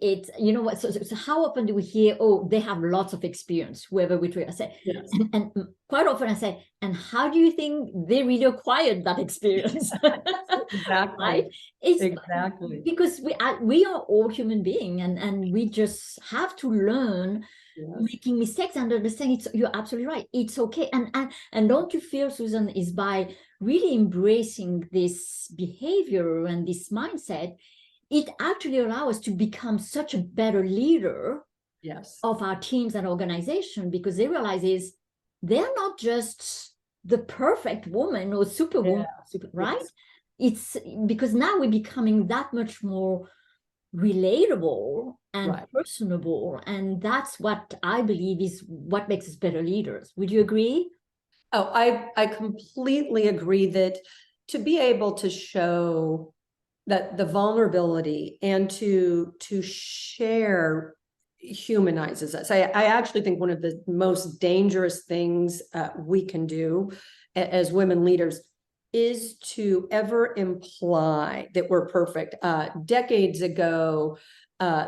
it's, you know what, so how often do we hear, oh, they have lots of experience, whoever we try, I say, Yes. and quite often I say, and how do you think they really acquired that experience? Exactly. Right? It's exactly. because we are all human beings, and we just have to learn Yes. making mistakes and understanding you're absolutely right. It's okay. And don't you feel, Susan, is by really embracing this behavior and this mindset, it actually allows us to become such a better leader Yes. of our teams and organization, because they realize they're not just the perfect woman or superwoman, right? Yes. It's because now we're becoming that much more relatable and personable, and that's what I believe is what makes us better leaders. Would you agree? Oh, I completely agree that to be able to show that the vulnerability and to share humanizes us. I actually think one of the most dangerous things we can do as women leaders is to ever imply that we're perfect. Decades ago,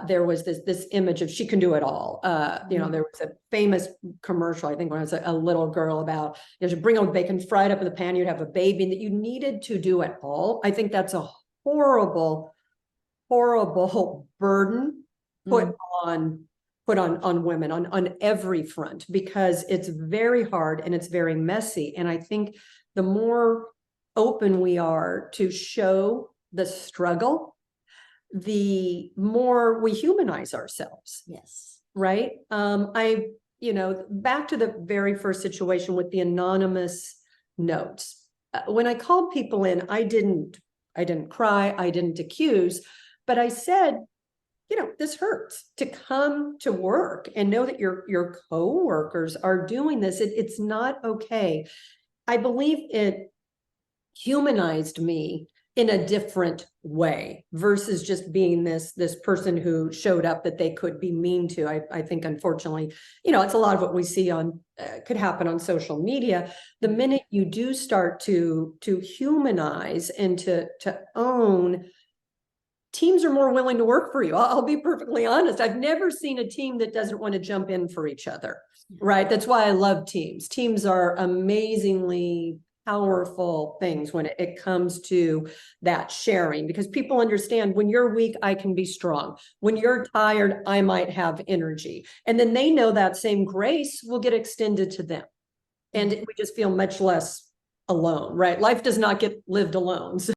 there was this image of she can do it all. You know, there was a famous commercial, I think, when I was a little girl, about you know, to bring on bacon fried up in the pan, you'd have a baby, and that you needed to do it all. I think that's a horrible burden put on women on every front, because it's very hard and it's very messy. And I think the more open we are to show the struggle, the more we humanize ourselves. Yes. Right. You know, back to the very first situation with the anonymous notes. When I called people in, I didn't cry, I didn't accuse, but I said, you know, this hurts to come to work and know that your coworkers are doing this. It's not okay. I believe it humanized me in a different way versus just being this person who showed up that they could be mean to. I think, unfortunately, you know, it's a lot of what we see on could happen on social media. The minute you do start to humanize and to own, teams are more willing to work for you. I'll be perfectly honest. I've never seen a team that doesn't want to jump in for each other, right? That's why I love teams. Teams are amazingly powerful things when it comes to that sharing, because people understand when you're weak, I can be strong. When you're tired, I might have energy. And then they know that same grace will get extended to them. And we just feel much less alone, right? Life does not get lived alone. So